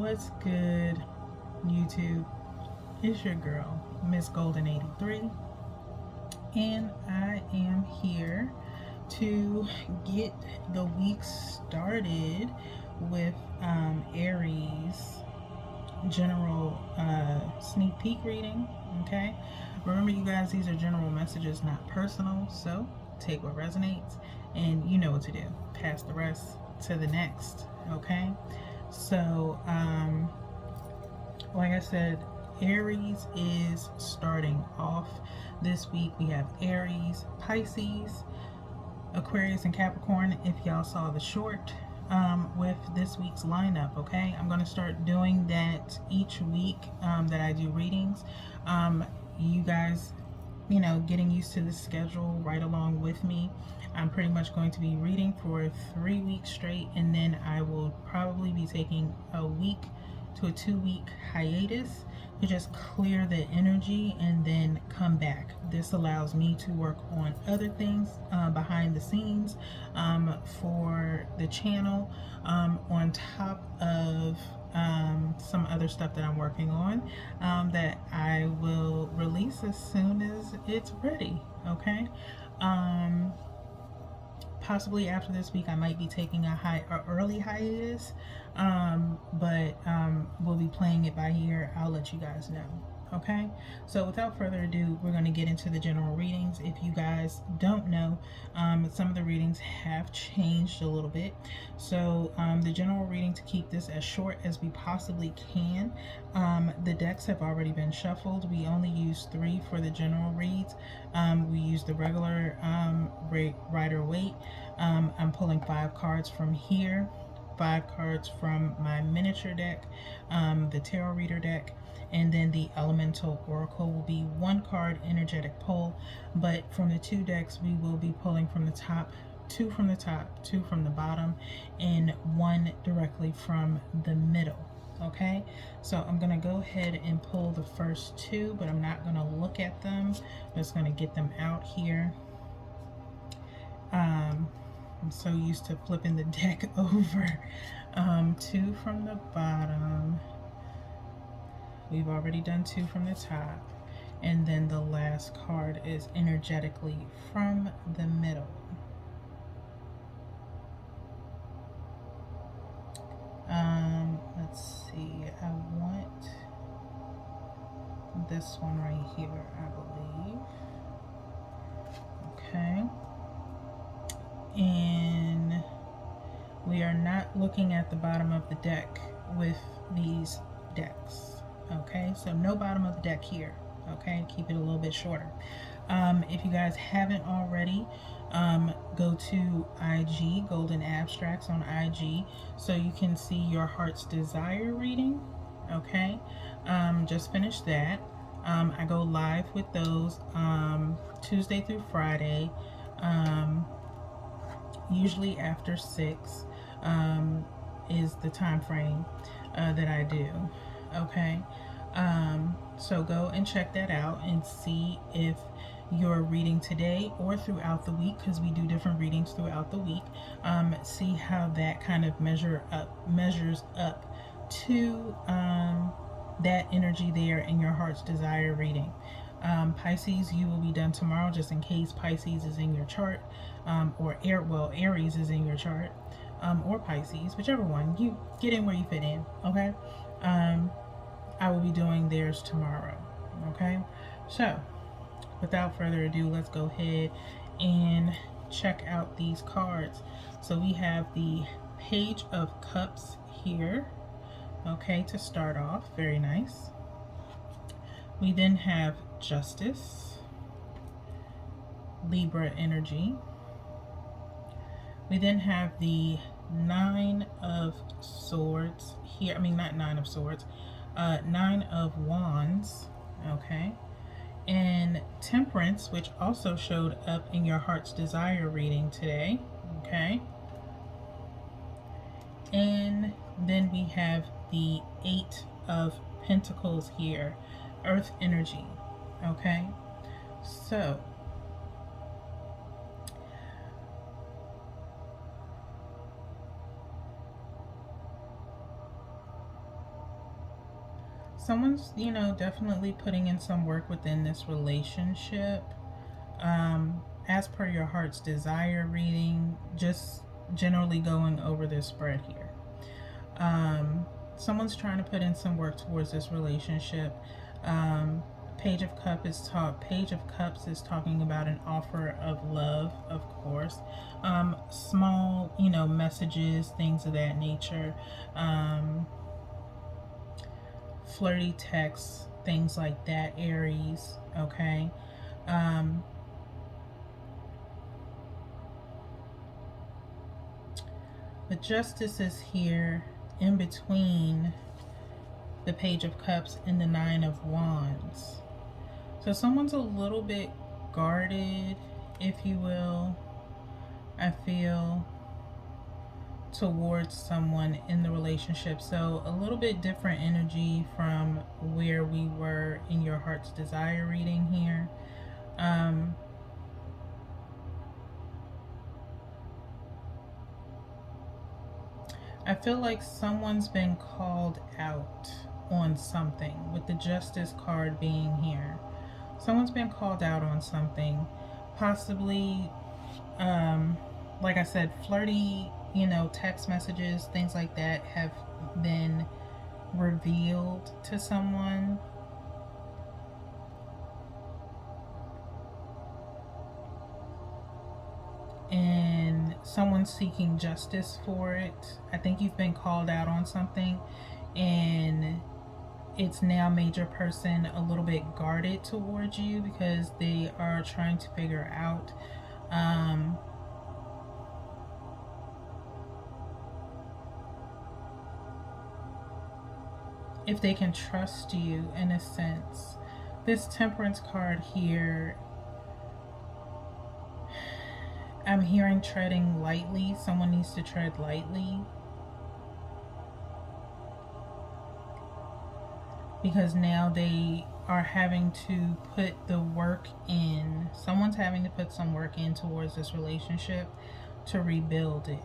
What's good, YouTube? It's your girl, Miss Golden 83, and I am here to get the week started with Aries general sneak peek reading. Okay, remember, you guys, these are general messages, not personal, so take what resonates, and you know what to do. Pass the rest to the next. Okay, so like I said, Aries is starting off this week. We have Aries, Pisces, Aquarius, and Capricorn. If y'all saw the short with this week's lineup, okay, I'm going to start doing that each week that I do readings. You guys, getting used to the schedule right along with me. I'm pretty much going to be reading for 3 weeks straight, and then I will probably be taking a week to a 2-week hiatus to just clear the energy and then come back. This allows me to work on other things behind the scenes for the channel, on top of some other stuff that I'm working on that I will release as soon as it's ready. Okay. Possibly after this week, I might be taking a early hiatus, but we'll be playing it by ear. I'll let you guys know. Okay, so without further ado, we're going to get into the general readings. If you guys don't know, some of the readings have changed a little bit. So the general reading, to keep this as short as we possibly can, the decks have already been shuffled. We only use 3 for the general reads. We use the regular Rider-Waite. I'm pulling 5 cards from here, 5 cards from my miniature deck, the tarot reader deck, and then the elemental oracle will be 1 card energetic pull. But from the 2 decks, we will be pulling from the top, 2 from the top, 2 from the bottom, and 1 directly from the middle. Okay, so I'm going to go ahead and pull the first 2, but I'm not going to look at them. I'm just going to get them out here. I'm so used to flipping the deck over. 2 from the bottom. We've already done 2 from the top. And then the last card is energetically from the middle. Let's see. I want this one right here, I believe. Okay. And we are not looking at the bottom of the deck with these decks. Okay, so no bottom of the deck here. Okay, keep it a little bit shorter. If you guys haven't already, go to IG, Golden Abstracts on IG, so you can see your heart's desire reading. Okay, just finished that. I go live with those Tuesday through Friday, usually after 6 is the time frame that I do. Okay, so go and check that out and see if you're reading today or throughout the week, because we do different readings throughout the week. See how that kind of measures up to that energy there in your heart's desire reading. Pisces, you will be done tomorrow, just in case Pisces is in your chart, or Aries is in your chart, or Pisces, whichever one. You get in where you fit in. Okay. I will be doing theirs tomorrow. Okay, so without further ado, let's go ahead and check out these cards. So we have the Page of Cups here. Okay, to start off, very nice. We then have Justice, Libra energy. We then have the 9 of Swords here. I mean, not 9 of Swords, 9 of Wands. Okay, and Temperance, which also showed up in your heart's desire reading today. Okay, and then we have the 8 of Pentacles here, Earth energy. Okay, so Someone's, you know, definitely putting in some work within this relationship. As per your heart's desire reading, just generally going over this spread here. Someone's trying to put in some work towards this relationship. Page of Cups is talking about an offer of love, of course. Small, you know, messages, things of that nature. Flirty texts, things like that, Aries, okay? The Justice is here in between the Page of Cups and the Nine of Wands. So someone's a little bit guarded, if you will, I feel, towards someone in the relationship. So a little bit different energy from where we were in your heart's desire reading here. I feel like someone's been called out on something, with the Justice card being here. Someone's been called out on something, possibly, like I said, flirty, you know, text messages, things like that have been revealed to someone. And someone's seeking justice for it. I think you've been called out on something, and it's now made your person a little bit guarded towards you because they are trying to figure out if they can trust you, in a sense. This Temperance card here, I'm hearing treading lightly. Someone needs to tread lightly, because now they are having to put the work in. Someone's having to put some work in towards this relationship to rebuild it.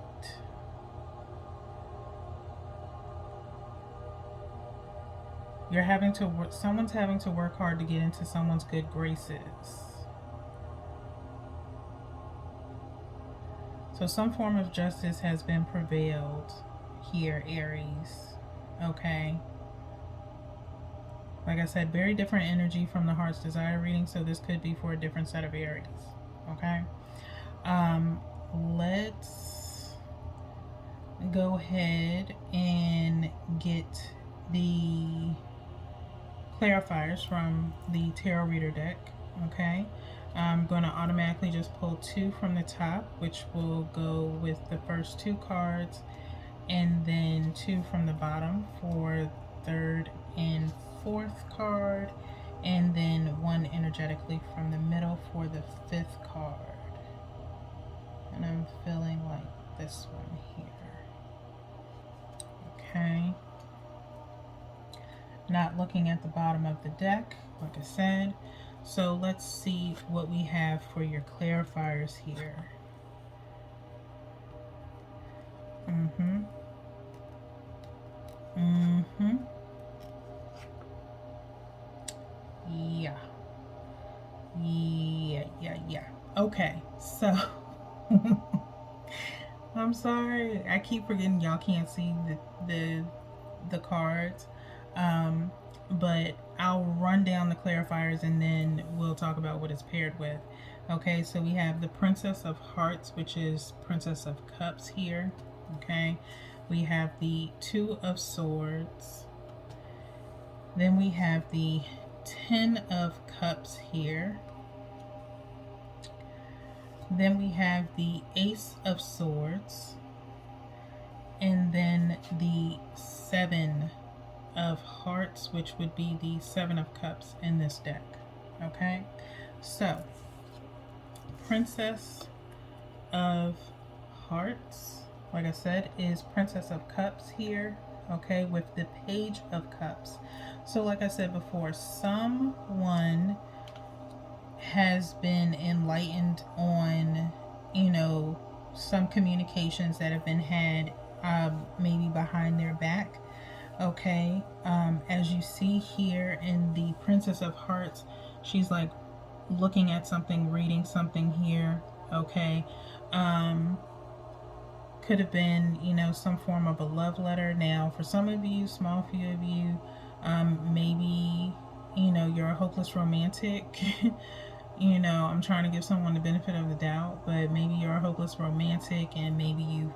You're having to work, someone's having to work hard to get into someone's good graces. So some form of justice has been prevailed here, Aries. Okay. Like I said, very different energy from the Heart's Desire reading, so this could be for a different set of Aries. Okay. Let's go ahead and get the clarifiers from the tarot reader deck. Okay. I'm going to automatically just pull 2 from the top, which will go with the first 2 cards, and then 2 from the bottom for third and fourth card, and then 1 energetically from the middle for the 5th card. And I'm feeling like this one here. Okay. Not looking at the bottom of the deck, like I said. So let's see what we have for your clarifiers here. Yeah. Okay, so I'm sorry. I keep forgetting y'all can't see the cards. But I'll run down the clarifiers and then we'll talk about what it's paired with. Okay, so we have the Princess of Hearts, which is Princess of Cups here. Okay, we have the 2 of Swords. Then we have the 10 of Cups here. Then we have the Ace of Swords. And then the 7 of Hearts, which would be the 7 of Cups in this deck. Okay, so Princess of Hearts, like I said, is Princess of Cups here. Okay, with the Page of Cups. So like I said before, someone has been enlightened on, you know, some communications that have been had maybe behind their back. Okay, as you see here in the Princess of Hearts, she's like looking at something, reading something here. Okay, could have been, you know, some form of a love letter. Now, for some of you, small few of you, maybe, you know, you're a hopeless romantic. You know, I'm trying to give someone the benefit of the doubt, but maybe you're a hopeless romantic and maybe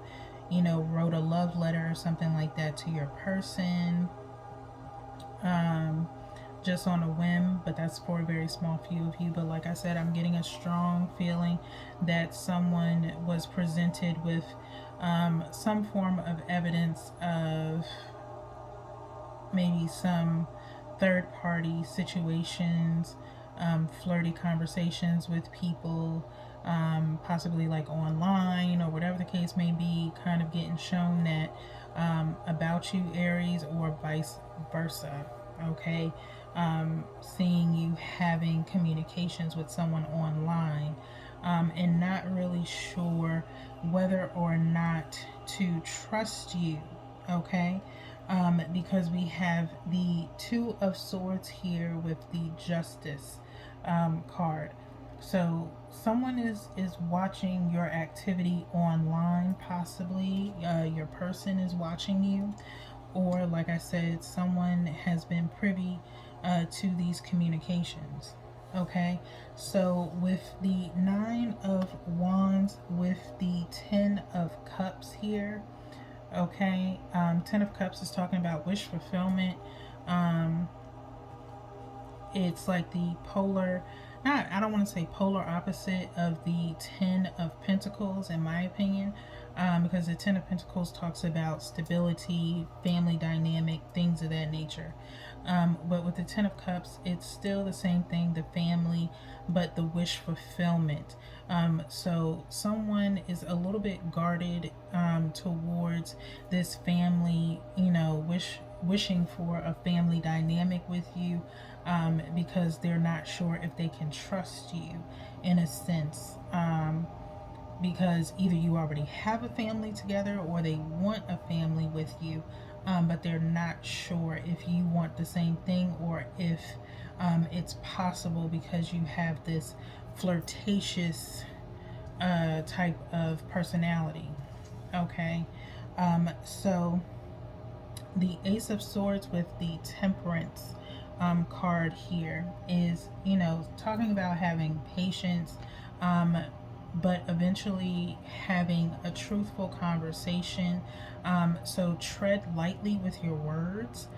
you know, wrote a love letter or something like that to your person. Um, just on a whim, but that's for a very small few of you. But like I said, I'm getting a strong feeling that someone was presented with some form of evidence of maybe some third party situations, flirty conversations with people, possibly like online or whatever the case may be, kind of getting shown that about you, Aries, or vice versa. Okay, seeing you having communications with someone online, and not really sure whether or not to trust you. Okay, because we have the Two of Swords here with the Justice card. So someone is watching your activity online, possibly your person is watching you, or like I said, someone has been privy to these communications. Okay, so with the Nine of Wands, with the Ten of Cups here, okay, Ten of Cups is talking about wish fulfillment. Um, it's like the polar, not, I don't want to say polar opposite of the Ten of Pentacles, in my opinion, because the Ten of Pentacles talks about stability, family dynamic, things of that nature. But with the Ten of Cups, it's still the same thing, the family, but the wish fulfillment. So someone is a little bit guarded towards this family, you know, wishing for a family dynamic with you, because they're not sure if they can trust you in a sense. Because either you already have a family together or they want a family with you, but they're not sure if you want the same thing or if it's possible because you have this flirtatious type of personality. Okay, so the Ace of Swords with the Temperance card here is, you know, talking about having patience, um, but eventually having a truthful conversation. So tread lightly with your words.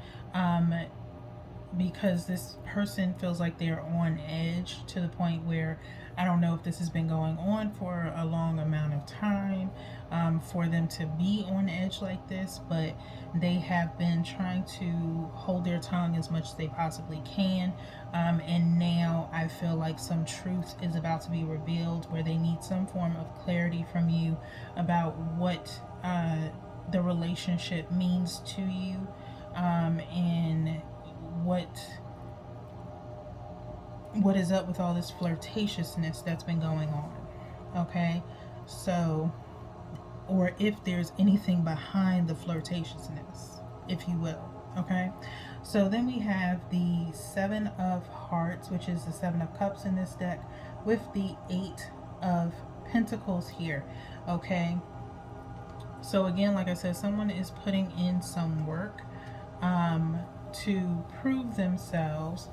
Because this person feels like they're on edge to the point where I don't know if this has been going on for a long amount of time, for them to be on edge like this, but they have been trying to hold their tongue as much as they possibly can. And now I feel like some truth is about to be revealed where they need some form of clarity from you about what the relationship means to you, and what is up with all this flirtatiousness that's been going on. Okay, so, or if there's anything behind the flirtatiousness, if you will. Okay, so then we have the Seven of Hearts, which is the Seven of Cups in this deck, with the Eight of Pentacles here. Okay, so again, like I said, someone is putting in some work to prove themselves,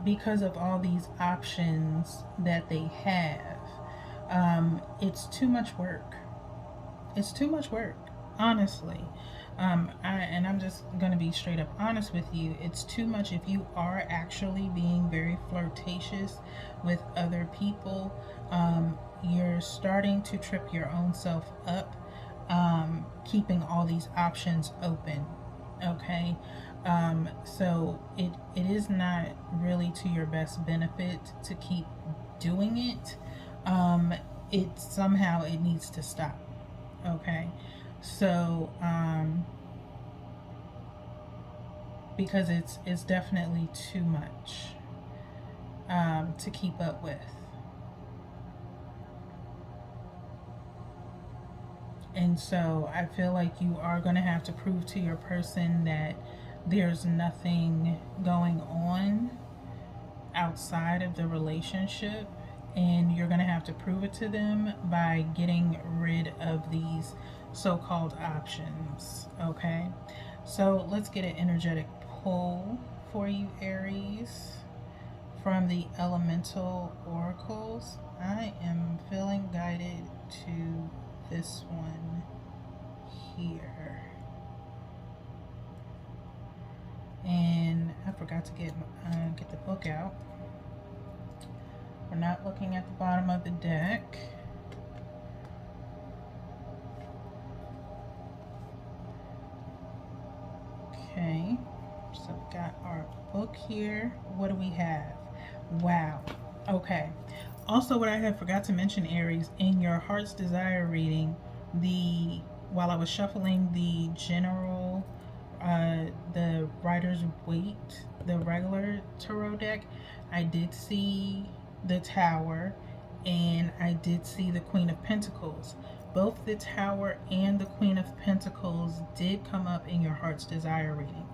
because of all these options that they have. It's too much work. It's too much work, honestly. And I'm just going to be straight up honest with you. It's too much if you are actually being very flirtatious with other people. You're starting to trip your own self up, keeping all these options open. Okay, so it is not really to your best benefit to keep doing it. It somehow it needs to stop. Okay, so because it's definitely too much to keep up with. And so I feel like you are going to have to prove to your person that there's nothing going on outside of the relationship, and you're going to have to prove it to them by getting rid of these so-called options. Okay, so let's get an energetic pull for you, Aries, from the elemental oracles. I am feeling guided to this one here. And I forgot to get the book out. We're not looking at the bottom of the deck. Okay, so we got our book here. What do we have? Wow. Okay. Also, what I had forgot to mention, Aries, in your Heart's Desire reading, while I was shuffling the general, the Rider's Waite, the regular tarot deck, I did see the Tower, and I did see the Queen of Pentacles. Both the Tower and the Queen of Pentacles did come up in your Heart's Desire reading.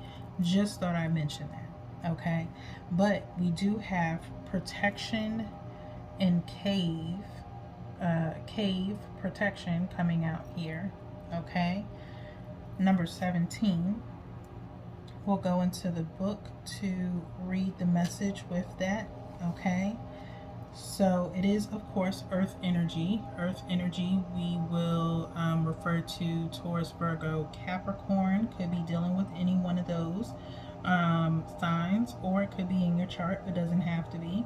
Just thought I'd mention that, okay? But we do have protection and cave protection coming out here, okay? Number 17. We'll go into the book to read the message with that, okay? So it is, of course, Earth energy. Earth energy, we will refer to Taurus, Virgo, Capricorn. Could be dealing with any one of those signs, or it could be in your chart. It doesn't have to be.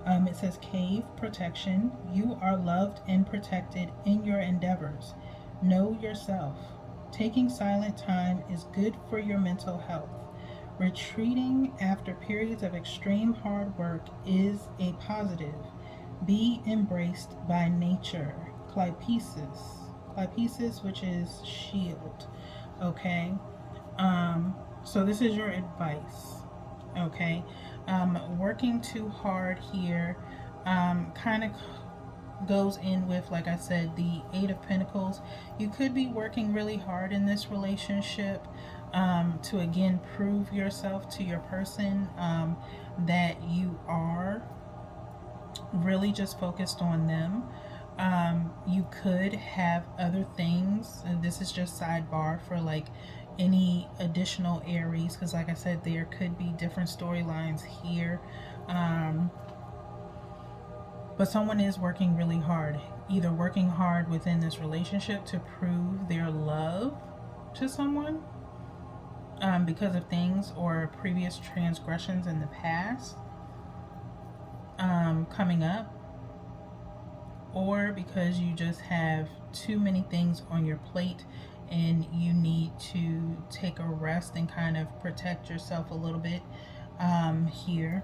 It says cave protection. You are loved and protected in your endeavors. Know yourself. Taking silent time is good for your mental health. Retreating after periods of extreme hard work is a positive. Be embraced by nature. Clarifiers, which is shield. Okay. So this is your advice. Okay. Working too hard here kind of goes in with, like I said, the Eight of Pentacles. You could be working really hard in this relationship to again prove yourself to your person, that you are really just focused on them. You could have other things, and this is just sidebar for like any additional Aries, because like I said, there could be different storylines here. But someone is working really hard, either working hard within this relationship to prove their love to someone because of things or previous transgressions in the past coming up, or because you just have too many things on your plate and you need to take a rest and kind of protect yourself a little bit here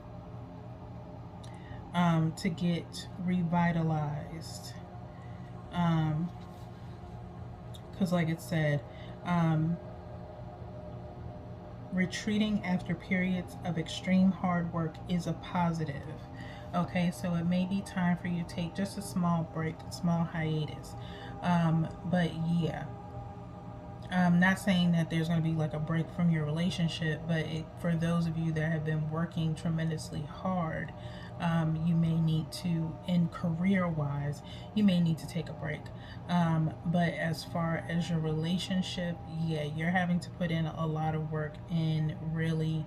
to get revitalized. Because like it said, retreating after periods of extreme hard work is a positive. Okay, so it may be time for you to take just a small break, small hiatus. But yeah, I'm not saying that there's going to be like a break from your relationship, but for those of you that have been working tremendously hard, you may need to, in career-wise, you may need to take a break. But as far as your relationship, yeah, you're having to put in a lot of work and really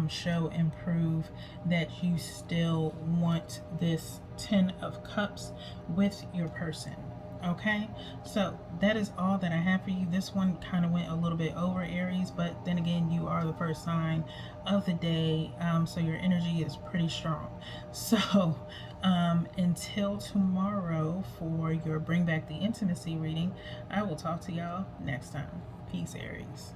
show and prove that you still want this 10 of Cups with your person. Okay, so that is all that I have for you. This one kind of went a little bit over, Aries, but then again, you are the first sign of the day, so your energy is pretty strong. So until tomorrow for your Bring Back the Intimacy reading, I will talk to y'all next time. Peace, Aries.